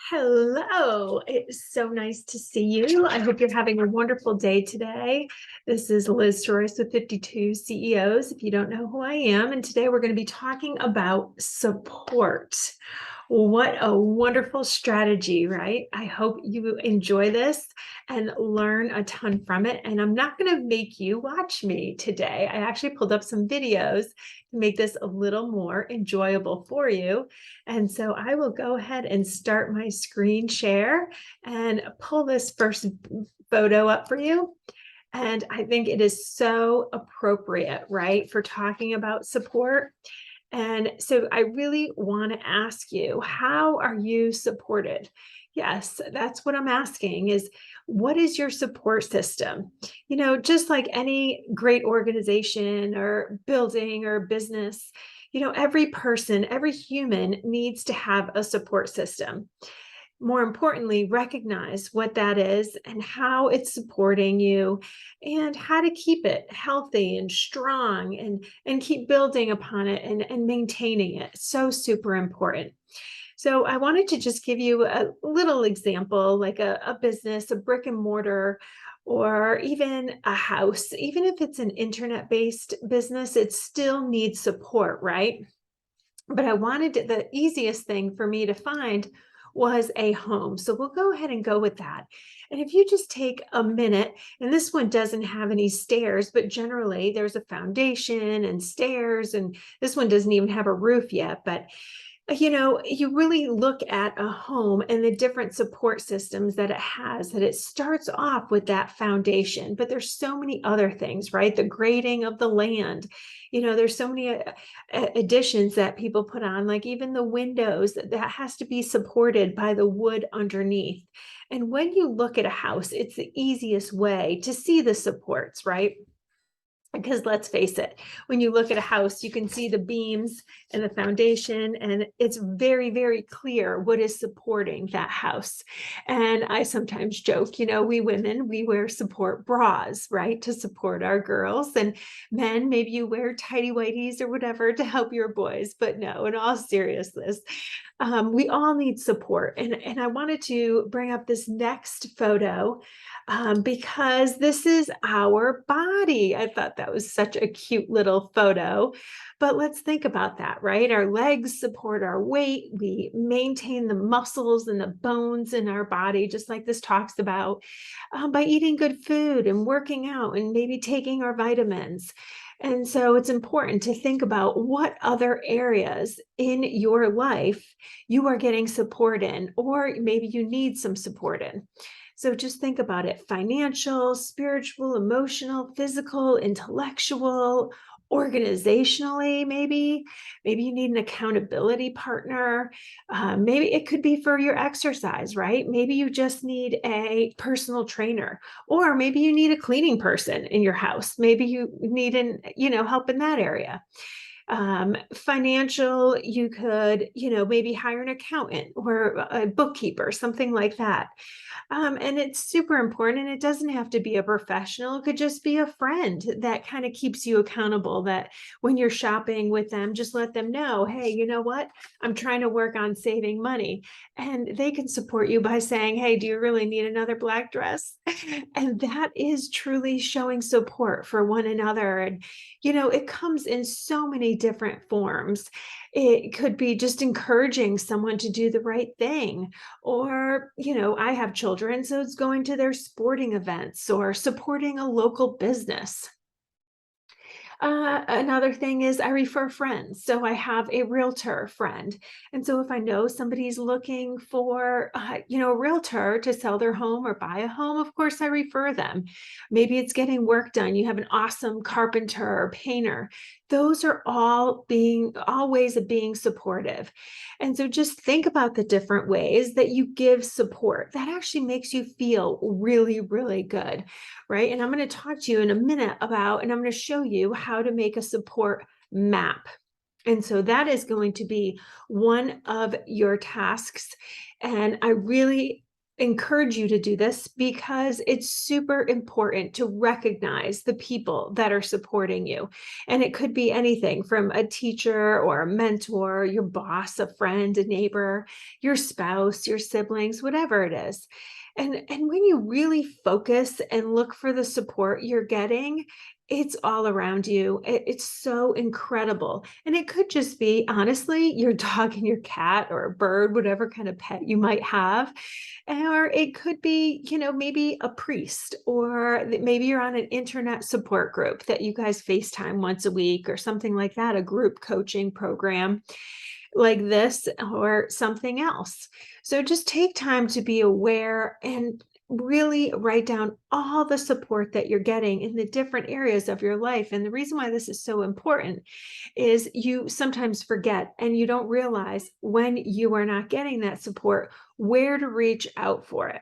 Hello, it's so nice to see you. I hope you're having a wonderful day today. This is Liz Torres with 52 CEOs, if you don't know who I am. And today we're going to be talking about support. What a wonderful strategy, right? I hope you enjoy this and learn a ton from it. And I'm not going to make you watch me today. I actually pulled up some videos to make this a little more enjoyable for you. And so I will go ahead and start my screen share and pull this first photo up for you. And I think it is so appropriate, right, for talking about support. And so I really want to ask you, how are you supported? Yes, that's what I'm asking is, what is your support system? Just like any great organization or building or business, every person, every human needs to have a support system. More importantly, recognize what that is and how it's supporting you and how to keep it healthy and strong and keep building upon it and maintaining it. So super important. So I wanted to just give you a little example, like a business, a brick and mortar, or even a house. Even if it's an internet-based business, it still needs support, right? But I wanted the easiest thing for me to find was a home. So we'll go ahead and go with that. And if you just take a minute, and this one doesn't have any stairs, but generally there's a foundation and stairs, and this one doesn't even have a roof yet, but you really look at a home and the different support systems that it has, that it starts off with that foundation, but there's so many other things, right? The grading of the land, there's so many additions that people put on, like even the windows, that has to be supported by the wood underneath. And when you look at a house, it's the easiest way to see the supports, right? Because let's face it, when you look at a house, you can see the beams and the foundation, and it's very, very clear what is supporting that house. And I sometimes joke, we women, we wear support bras, right, to support our girls. And men, maybe you wear tighty whities or whatever to help your boys. But no, in all seriousness, we all need support. And I wanted to bring up this next photo because this is our body. I thought that was such a cute little photo. But let's think about that, right? Our legs support our weight. We maintain the muscles and the bones in our body, just like this talks about, by eating good food and working out and maybe taking our vitamins. And so it's important to think about what other areas in your life you are getting support in, or maybe you need some support in. So just think about it: financial, spiritual, emotional, physical, intellectual, organizationally, maybe you need an accountability partner. Maybe it could be for your exercise, right? Maybe you just need a personal trainer, or maybe you need a cleaning person in your house. Maybe you need help in that area. Financial, you could, maybe hire an accountant or a bookkeeper, something like that. And it's super important. And it doesn't have to be a professional. It could just be a friend that kind of keeps you accountable, that when you're shopping with them, just let them know, hey, you know what? I'm trying to work on saving money. And they can support you by saying, hey, do you really need another black dress? And that is truly showing support for one another. And, it comes in so many different forms. It could be just encouraging someone to do the right thing. Or, I have children, so it's going to their sporting events or supporting a local business. Another thing is I refer friends. So I have a realtor friend. And so if I know somebody's looking for, a realtor to sell their home or buy a home, of course I refer them. Maybe it's getting work done. You have an awesome carpenter or painter. Those are all ways of being supportive. And so just think about the different ways that you give support. That actually makes you feel really, really good, right? And I'm going to talk to you in a minute about, and I'm going to show you how to make a support map. And so that is going to be one of your tasks. And I really encourage you to do this because it's super important to recognize the people that are supporting you. And it could be anything from a teacher or a mentor, your boss, a friend, a neighbor, your spouse, your siblings, whatever it is. And when you really focus and look for the support you're getting, it's all around you. It's so incredible. And it could just be, honestly, your dog and your cat or a bird, whatever kind of pet you might have. Or it could be, maybe a priest, or maybe you're on an internet support group that you guys FaceTime once a week or something like that, a group coaching program like this or something else. So just take time to be aware and really write down all the support that you're getting in the different areas of your life. And the reason why this is so important is you sometimes forget and you don't realize when you are not getting that support, where to reach out for it.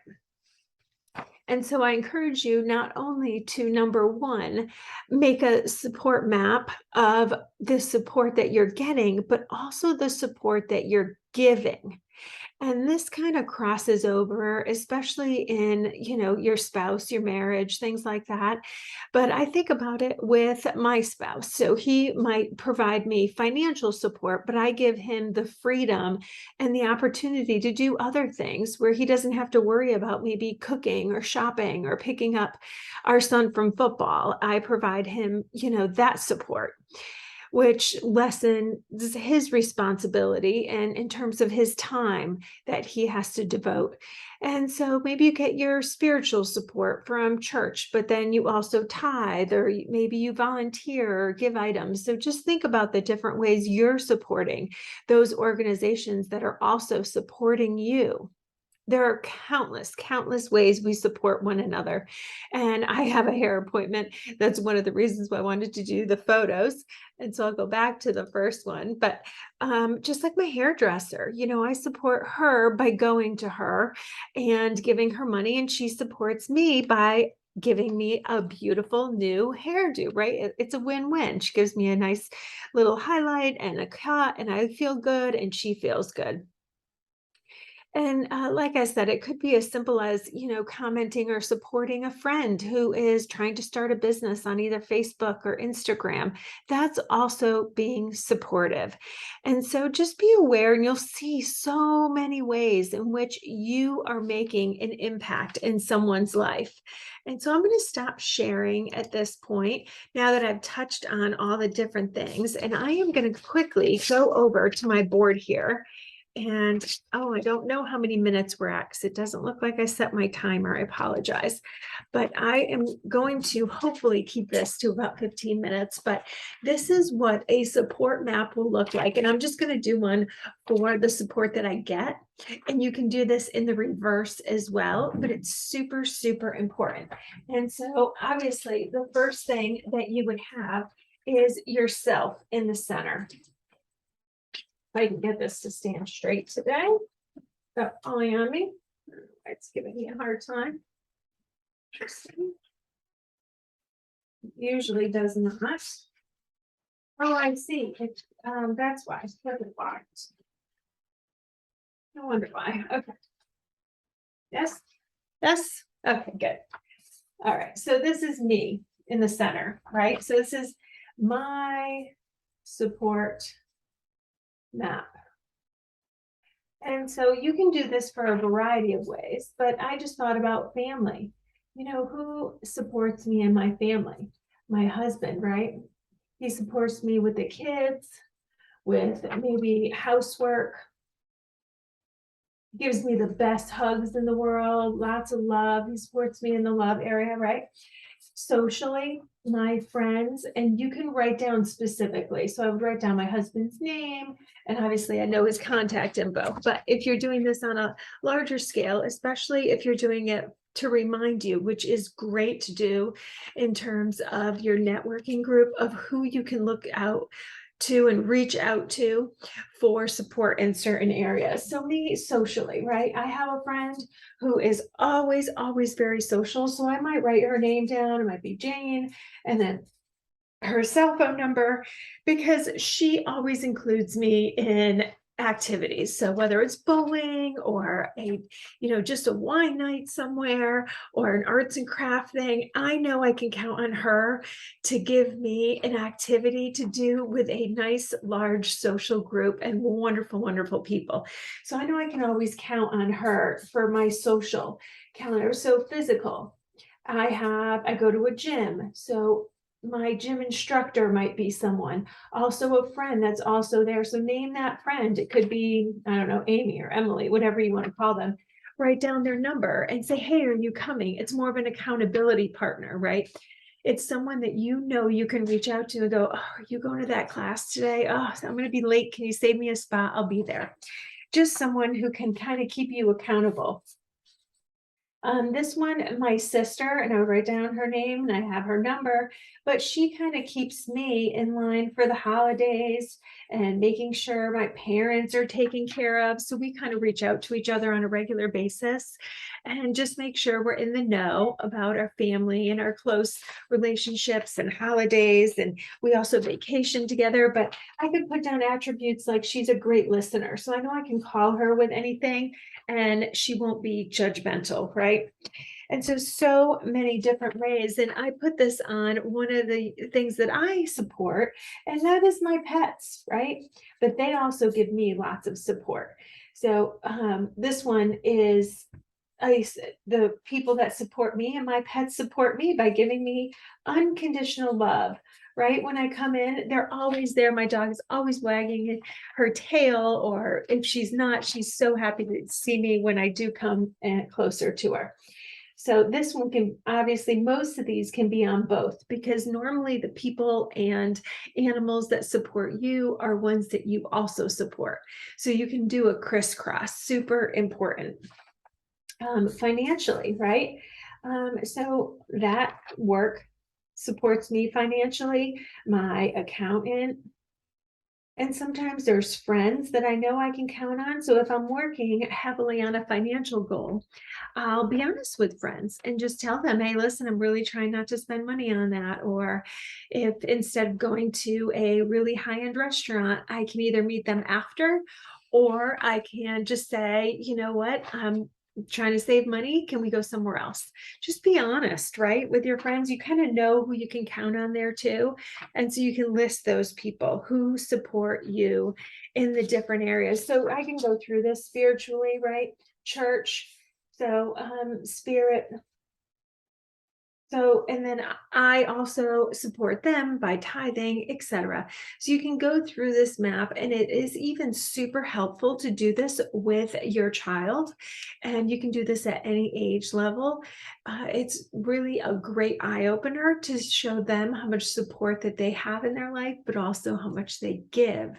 And so I encourage you not only to, number one, make a support map of the support that you're getting, but also the support that you're giving. And this kind of crosses over, especially in, your spouse, your marriage, things like that. But I think about it with my spouse. So he might provide me financial support, but I give him the freedom and the opportunity to do other things where he doesn't have to worry about maybe cooking or shopping or picking up our son from football. I provide him, that support, which lessens his responsibility and in terms of his time that he has to devote. And so maybe you get your spiritual support from church, but then you also tithe, or maybe you volunteer or give items. So just think about the different ways you're supporting those organizations that are also supporting you. There are countless ways we support one another. And I have a hair appointment. That's one of the reasons why I wanted to do the photos. And so I'll go back to the first one. But just like my hairdresser, I support her by going to her and giving her money. And she supports me by giving me a beautiful new hairdo, right? It's a win-win. She gives me a nice little highlight and a cut, and I feel good and she feels good. And like I said, it could be as simple as, commenting or supporting a friend who is trying to start a business on either Facebook or Instagram. That's also being supportive. And so just be aware, and you'll see so many ways in which you are making an impact in someone's life. And so I'm going to stop sharing at this point now that I've touched on all the different things. And I am going to quickly go over to my board here. And I don't know how many minutes we're at because it doesn't look like I set my timer. I apologize. But I am going to hopefully keep this to about 15 minutes. But this is what a support map will look like. And I'm just going to do one for the support that I get. And you can do this in the reverse as well, but it's super, super important. And so obviously the first thing that you would have is yourself in the center. I can get this to stand straight today. Got Ollie on me. It's giving me a hard time. Usually does not. Oh, I see. That's why it's blocked. No wonder why. Okay. Yes. Yes. Okay, good. All right. So this is me in the center, right? So this is my support map. And so you can do this for a variety of ways, but I just thought about family. Who supports me and my family? My husband, right? He supports me with the kids, with maybe housework, gives me the best hugs in the world, lots of love. He supports me in the love area, right? Socially, my friends, and you can write down specifically. So I would write down my husband's name, and obviously I know his contact info. But if you're doing this on a larger scale, especially if you're doing it to remind you, which is great to do in terms of your networking group of who you can look out to and reach out to for support in certain areas. So me socially, right? I have a friend who is always very social. So I might write her name down. It might be Jane, and then her cell phone number, because she always includes me in activities. So whether it's bowling or just a wine night somewhere or an arts and craft thing, I know I can count on her to give me an activity to do with a nice, large social group and wonderful, wonderful people. So I know I can always count on her for my social calendar. So physical, I go to a gym. So my gym instructor might be someone, also a friend that's also there. So name that friend. It could be, I don't know, Amy or Emily, whatever you want to call them. Write down their number and say, hey, are you coming? It's more of an accountability partner, right? It's someone that you can reach out to and go, oh, are you going to that class today? Oh, I'm going to be late. Can you save me a spot? I'll be there. Just someone who can kind of keep you accountable. This one, my sister, and I would write down her name and I have her number, but she kind of keeps me in line for the holidays and making sure my parents are taken care of. So we kind of reach out to each other on a regular basis and just make sure we're in the know about our family and our close relationships and holidays. And we also vacation together, but I could put down attributes like she's a great listener. So I know I can call her with anything and she won't be judgmental, right? And so many different ways. And I put this on one of the things that I support, and that is my pets, right? But they also give me lots of support. So this one is the people that support me, and my pets support me by giving me unconditional love. Right when I come in, they're always there. My dog is always wagging her tail, or if she's not, she's so happy to see me when I do come closer to her. So this one can, obviously, most of these can be on both, because normally the people and animals that support you are ones that you also support. So you can do a crisscross, super important. Financially, right? So that work supports me financially, my accountant, and sometimes there's friends that I know I can count on. So if I'm working heavily on a financial goal, I'll be honest with friends and just tell them, hey, listen, I'm really trying not to spend money on that. Or if instead of going to a really high-end restaurant, I can either meet them after, or I can just say, you know what, I'm trying to save money. Can we go somewhere else? Just be honest, right? With your friends, you kind of know who you can count on there too. And so you can list those people who support you in the different areas. So I can go through this spiritually, right? Church. So spirit. So, and then I also support them by tithing, etc. So you can go through this map, and it is even super helpful to do this with your child. And you can do this at any age level. It's really a great eye opener to show them how much support that they have in their life, but also how much they give.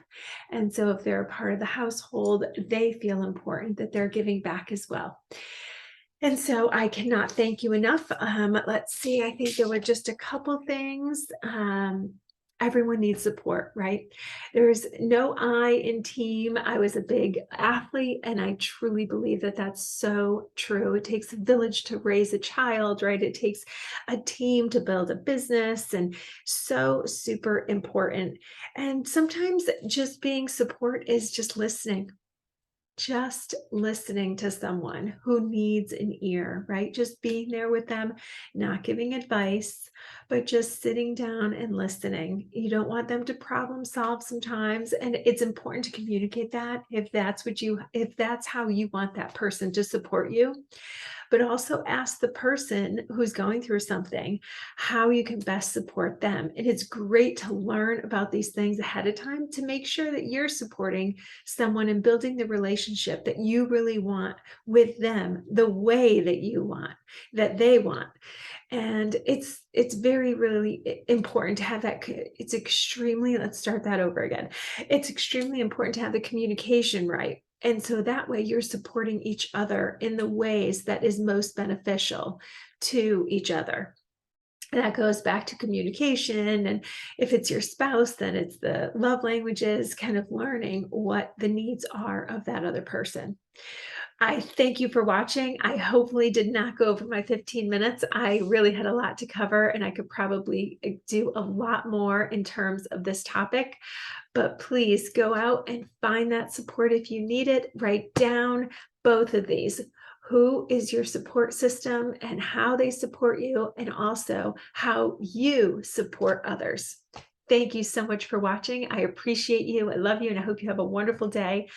And so if they're a part of the household, they feel important that they're giving back as well. And so I cannot thank you enough. Let's see, I think there were just a couple things. Everyone needs support, right? There's no I in team. I was a big athlete, and I truly believe that that's so true. It takes a village to raise a child, right? It takes a team to build a business, and so super important. And sometimes just being support is just listening to someone who needs an ear, right? Just being there with them, not giving advice, but just sitting down and listening. You don't want them to problem solve sometimes. And it's important to communicate that if that's how you want that person to support you. But also ask the person who's going through something how you can best support them. And it's great to learn about these things ahead of time to make sure that you're supporting someone and building the relationship that you really want with them the way that you want, that they want. And it's very, really important to have that. Let's start that over again. It's extremely important to have the communication right. And so that way you're supporting each other in the ways that is most beneficial to each other. That goes back to communication. And if it's your spouse, then it's the love languages, kind of learning what the needs are of that other person. I thank you for watching. I hopefully did not go over my 15 minutes. I really had a lot to cover, and I could probably do a lot more in terms of this topic. But please go out and find that support if you need it. Write down both of these. Who is your support system and how they support you, and also how you support others. Thank you so much for watching. I appreciate you. I love you, and I hope you have a wonderful day.